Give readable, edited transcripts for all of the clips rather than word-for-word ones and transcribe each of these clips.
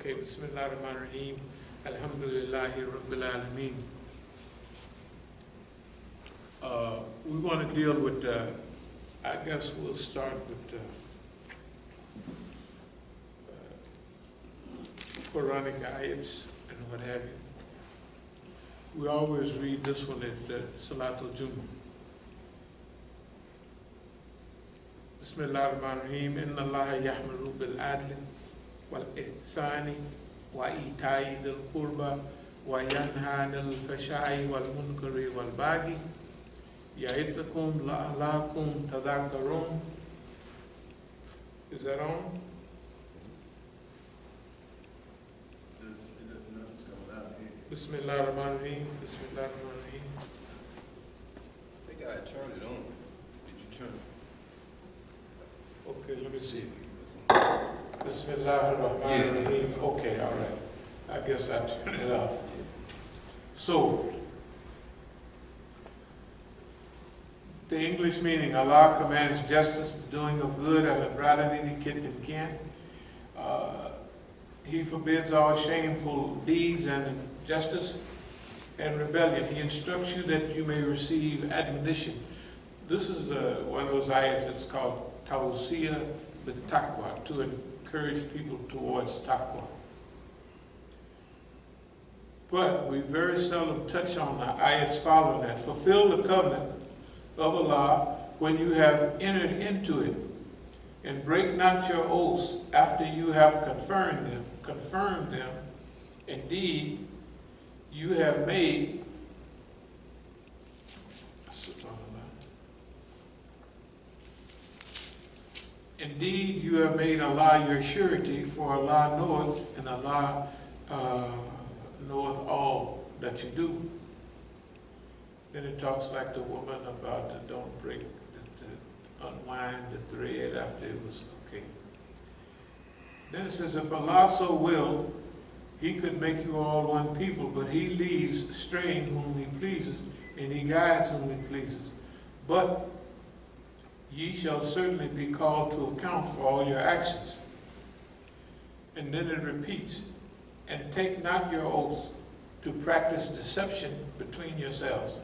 Okay, Bismillahirrahmanirrahim. Alhamdulillahi Rabbil Alameen. We want to deal with, I guess we'll start with Quranic ayats and what have you. We always read this one at Salatul Jummah. Bismillahirrahmanirrahim. Inna Allaha yahmuru bil adli wal ihsani wa ita'i dil qurba wa yanha anil fashai wal munkari wal baghi ya'idhukum la'alakum tadhakkarun. Is that on? Bismillahirrahmanirrahim. Bismillahirrahmanirrahim. I think I turned it on. Did you turn it? Okay, let me see. Bismillahirrahmanirrahim. Okay, all right. I guess I turned it off. So, the English meaning, Allah commands justice, the doing of good, and liberality to kith and kin. He forbids all shameful deeds and injustice and rebellion. He instructs you that you may receive admonition. This is one of those ayats that's called Tawsiyah bit-Taqwa, to encourage people towards taqwa. But we very seldom touch on the ayats following that. Fulfill the covenant of Allah when you have entered into it, and break not your oaths after you have confirmed them. Indeed, you have made Allah your surety, for Allah knoweth, and Allah knoweth all that you do. Then it talks like the woman about the don't break, to unwind the thread after it was okay. Then it says, if Allah so will, He could make you all one people, but He leaves straying whom He pleases, and He guides whom He pleases. But ye shall certainly be called to account for all your actions. And then it repeats, and take not your oaths to practice deception between yourselves,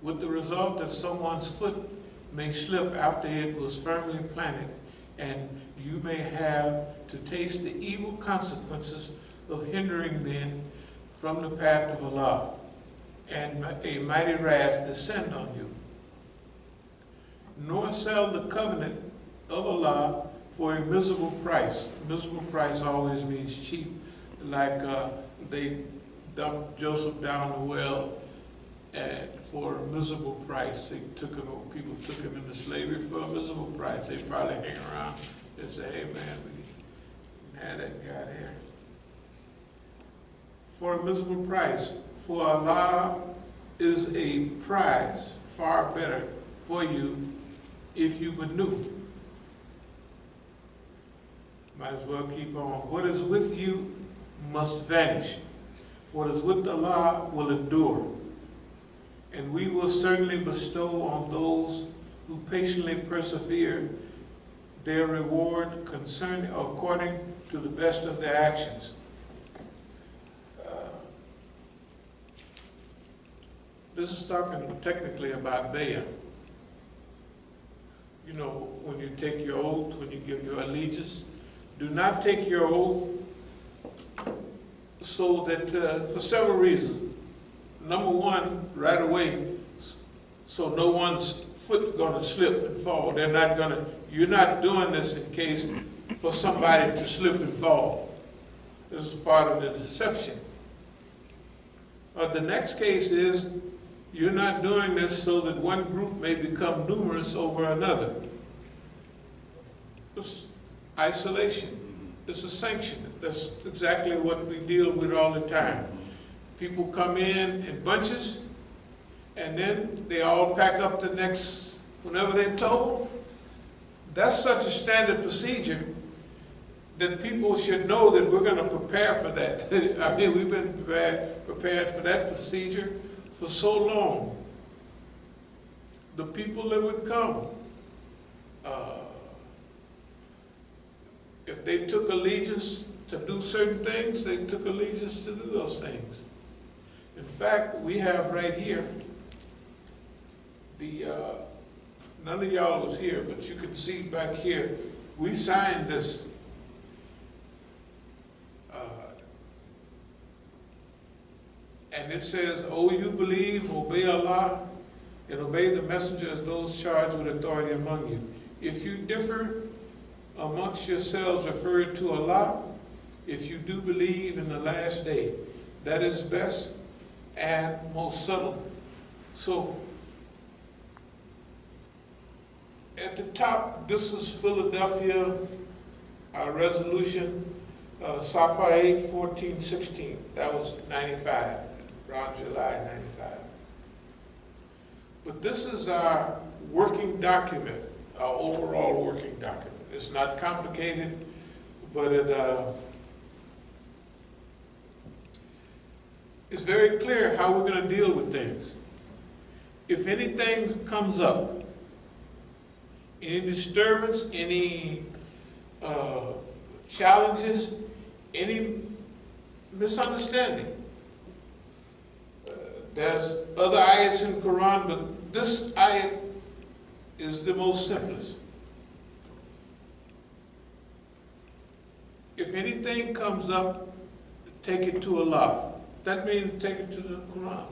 with the result that someone's foot may slip after it was firmly planted, and you may have to taste the evil consequences of hindering men from the path of Allah, and a mighty wrath descend on you. Nor sell the covenant of Allah for a miserable price. Miserable price always means cheap, like they dumped Joseph down the well for a miserable price. They took him, people took him into slavery for a miserable price. They probably hang around and say, hey man, we had that guy there. For a miserable price. For Allah is a prize far better for you if you but knew. Might as well keep on. What is with you must vanish. What is with Allah will endure. And we will certainly bestow on those who patiently persevere their reward according to the best of their actions. This is talking technically about bay'ah. You know, when you take your oath, when you give your allegiance, do not take your oath so that, for several reasons. Number one, right away, so no one's foot gonna slip and fall. You're not doing this in case for somebody to slip and fall. This is part of the deception. The next case is, you're not doing this so that one group may become numerous over another. It's isolation. It's a sanction. That's exactly what we deal with all the time. People come in bunches, and then they all pack up the next, whenever they're told. That's such a standard procedure that people should know that we're going to prepare for that. I mean, we've been prepared for that procedure for so long. The people that would come, If they took allegiance to do certain things, they took allegiance to do those things. In fact, we have right here, none of y'all was here, but you can see back here, we signed this. And it says, "Oh, you believe, obey Allah, and obey the messenger as those charged with authority among you. If you differ amongst yourselves, refer to Allah. If you do believe in the last day, that is best and most subtle." So, at the top, this is Philadelphia resolution, Safa 8, 14, 16. That was 95, around July 95. But this is our working document, our overall working document. It's not complicated, but it's very clear how we're going to deal with things. If anything comes up, any disturbance, any challenges, any misunderstanding, there's other ayats in the Quran, but this ayat is the most simplest. If anything comes up, take it to Allah. That means take it to the Quran.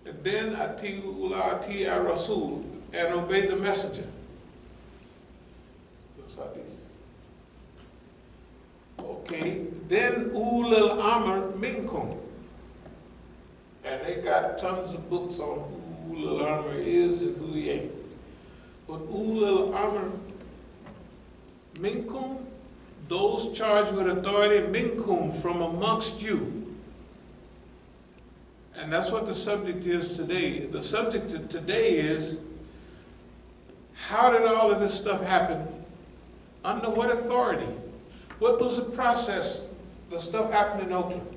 And then ati'u ati ar-rasul, and obey the messenger. Okay, then ulul amr minkum. And they got tons of books on who ulul amr is and who he ain't. But ulul amr minkum, those charged with authority, minkum, from amongst you. And that's what the subject is today. The subject today is, how did all of this stuff happen? Under what authority? What was the process? The stuff happened in Oakland.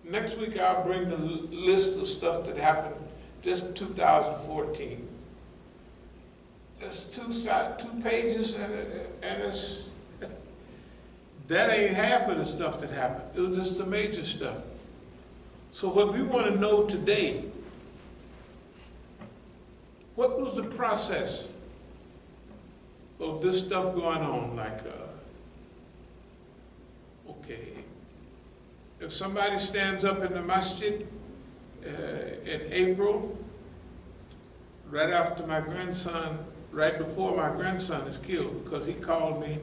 Next week I'll bring the list of stuff that happened just 2014. It's two pages, and it's, that ain't half of the stuff that happened. It was just the major stuff. So what we want to know today, what was the process of this stuff going on? Like, okay, if somebody stands up in the Masjid in April, right after my grandson, right before my grandson is killed, because he called me,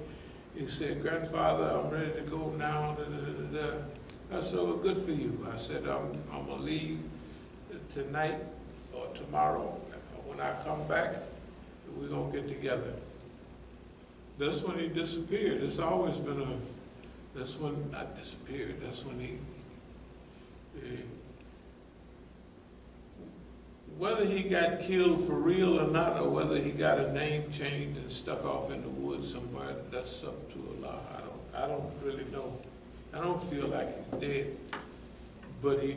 he said, "Grandfather, I'm ready to go now." I said, "Well, good for you." I said, I'm going to leave tonight or tomorrow. When I come back, we're going to get together. That's when he disappeared. It's always been that's when, not disappeared, that's when he whether he got killed for real or not, or whether he got a name changed and stuck off in the woods somewhere, that's up to Allah. I don't really know. I don't feel like he's dead, but he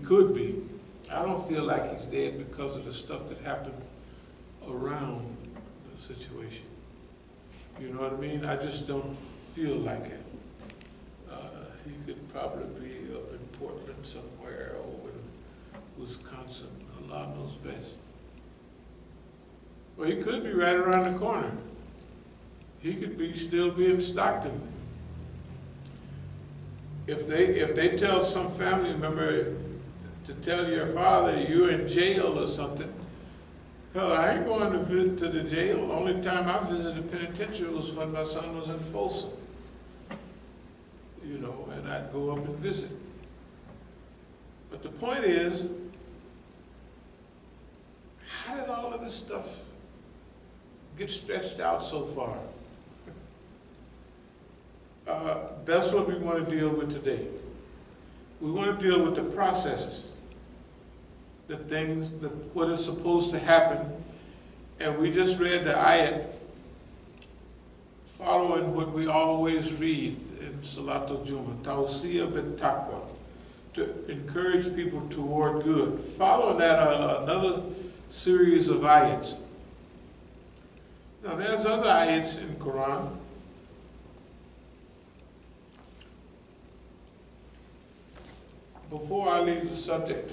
could be. I don't feel like he's dead because of the stuff that happened around the situation. You know what I mean? I just don't feel like it. He could probably be up in Portland somewhere, or in Wisconsin. Allah knows best. Well, he could be right around the corner. He could still be in Stockton. If they tell some family member to tell your father you're in jail or something, hell, I ain't going to the jail. The only time I visited the penitentiary was when my son was in Folsom. You know, and I'd go up and visit. But the point is, how did all of this stuff get stretched out so far? That's what we want to deal with today. We want to deal with the processes, the things, what is supposed to happen. And we just read the ayat following what we always read in Salatul Jummah, Tawsiyah bit Taqwa, to encourage people toward good. Following that, another series of ayats Now there's other ayats in Quran. Before I leave the subject,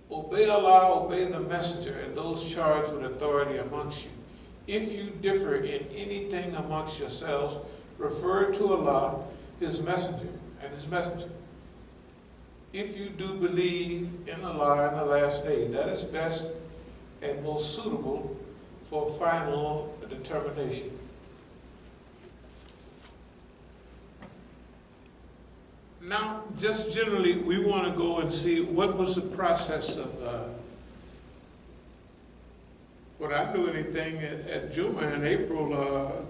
obey Allah, obey the Messenger, and those charged with authority amongst you. If you differ in anything amongst yourselves, refer to Allah, His Messenger, and His Messenger. If you do believe in Allah and the last day, that is best and most suitable for final determination. Now, just generally, we want to go and see what was the process of, when I knew anything at Juma in April,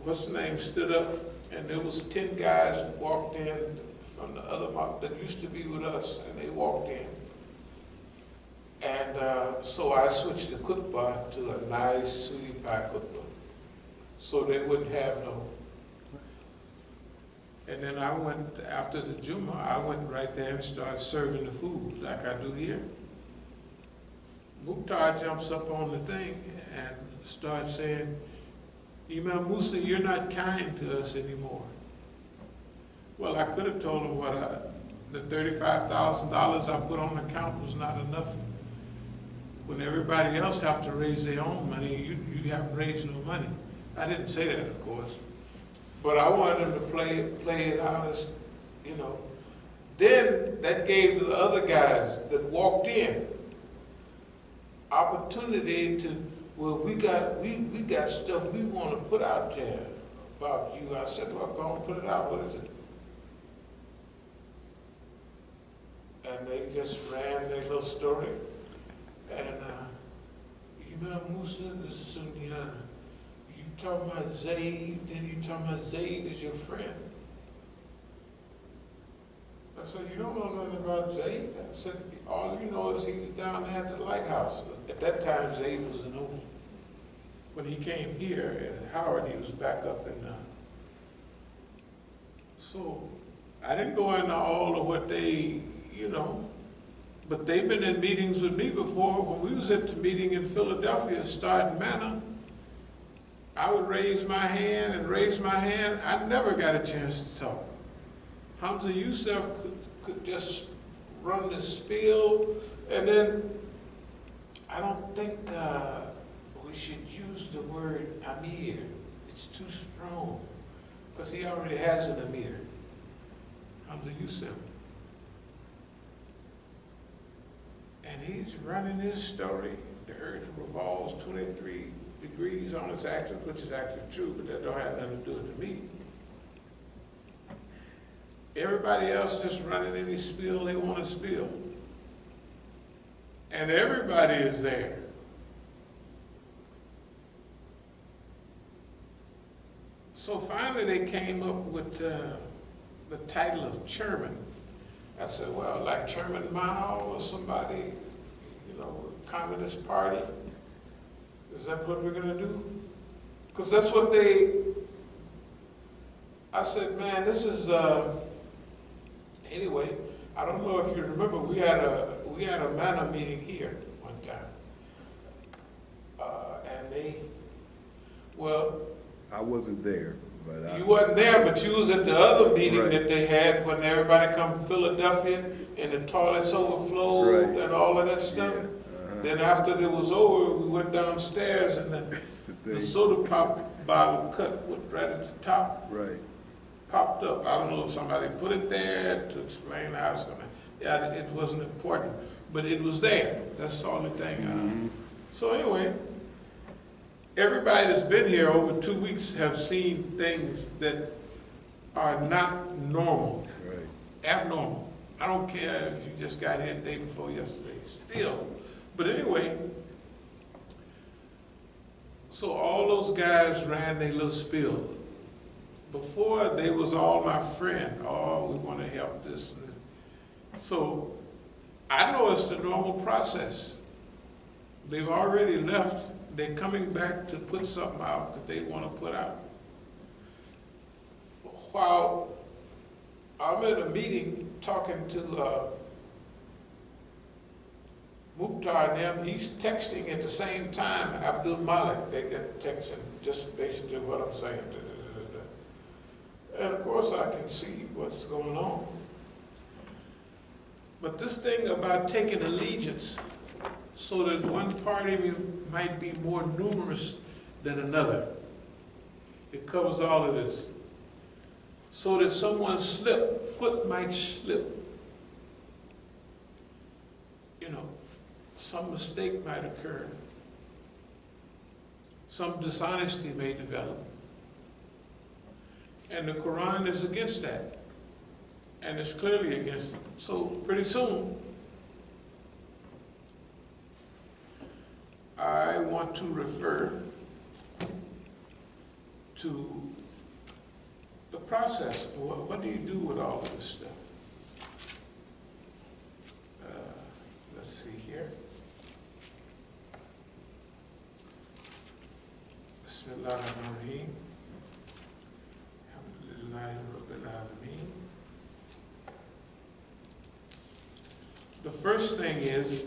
what's the name, stood up, and there was 10 guys walked in from the other mob that used to be with us, and they walked in. And so I switched the khutbah to a nice sweetie pie khutbah, so they wouldn't have no. And then I went, after the Juma, I went right there and started serving the food like I do here. Mukhtar jumps up on the thing and starts saying, Imam Musa, you're not kind to us anymore. Well, I could have told him the $35,000 I put on the account was not enough. When everybody else have to raise their own money, you haven't raised no money. I didn't say that, of course. But I wanted him to play it out as, you know. Then that gave the other guys that walked in opportunity to, well, we got stuff we want to put out there about you. I said, well, go and put it out. What is it? And they just ran their little story. And Imam Musa, this is Sunni. You talking about Zayd, then you talking about Zayd is your friend. I said, you don't know nothing about Zayd? I said, all you know is he was down there at the lighthouse. At that time, Zayd was an old. When he came here at Howard, he was back up in so I didn't go into all of what they, you know, but they've been in meetings with me before. When we was at the meeting in Philadelphia, starting manna, I would raise my hand and raise my hand. I never got a chance to talk. Hamza Yusuf could just run the spiel, and then I don't think we should use the word Amir. It's too strong, because he already has an Amir, Hamza Yusuf. And he's running his story. The earth revolves 23 degrees on its axis, which is actually true, but that don't have nothing to do with the me. Everybody else just running any spiel they want to spill. And everybody is there. So finally they came up with the title of chairman. I said, well, like Chairman Mao or somebody, you know, Communist Party, is that what we're going to do? Because that's what I said, man, this is, anyway, I don't know if you remember, we had a manna meeting here one time. And well. I wasn't there. But you wasn't there, but you was at the other meeting right. that they had when everybody come from Philadelphia and the toilets overflowed right. and all of that stuff. Yeah. Uh-huh. Then after it was over, we went downstairs and the soda pop bottle cut right at the top. Right. Popped up. I don't know if somebody put it there to explain how it's going to. Yeah, it wasn't important, but it was there. That's the only thing. Mm-hmm. So anyway. Everybody that's been here over 2 weeks have seen things that are not normal, right. abnormal. I don't care if you just got here the day before yesterday, still. But anyway, so all those guys ran their little spiel. Before, they was all my friend. Oh, we want to help this. So I know it's the normal process. They've already left. They're coming back to put something out that they want to put out. While I'm in a meeting talking to Mukhtar and them, he's texting at the same time, Abdul Malik, they get texting, just basically what I'm saying. And of course I can see what's going on. But this thing about taking allegiance so that one party might be more numerous than another, it covers all of this. So that someone's foot might slip. You know, some mistake might occur. Some dishonesty may develop. And the Quran is against that. And it's clearly against it. So pretty soon, I want to refer to the process. What do you do with all of this stuff? Let's see here. Bismillahirrahmanirrahim. Alhamdulillahi Rabbil Alameen. The first thing is,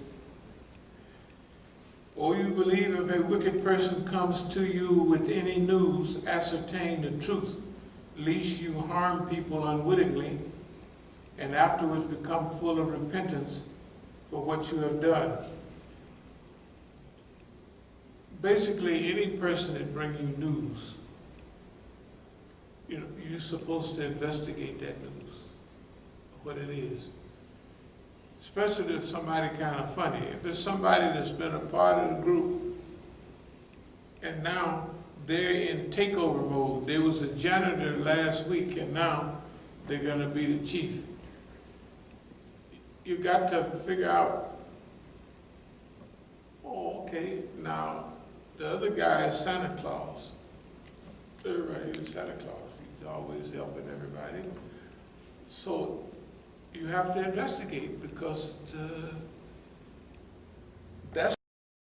O you believe, if a wicked person comes to you with any news, ascertain the truth, lest you harm people unwittingly, and afterwards become full of repentance for what you have done. Basically, any person that brings you news, you know, you're supposed to investigate that news, what it is. Especially if somebody kind of funny. If it's somebody that's been a part of the group and now they're in takeover mode. There was a janitor last week and now they're going to be the chief. You got to figure out, oh, okay, now the other guy is Santa Claus. Everybody is Santa Claus. He's always helping everybody. So you have to investigate because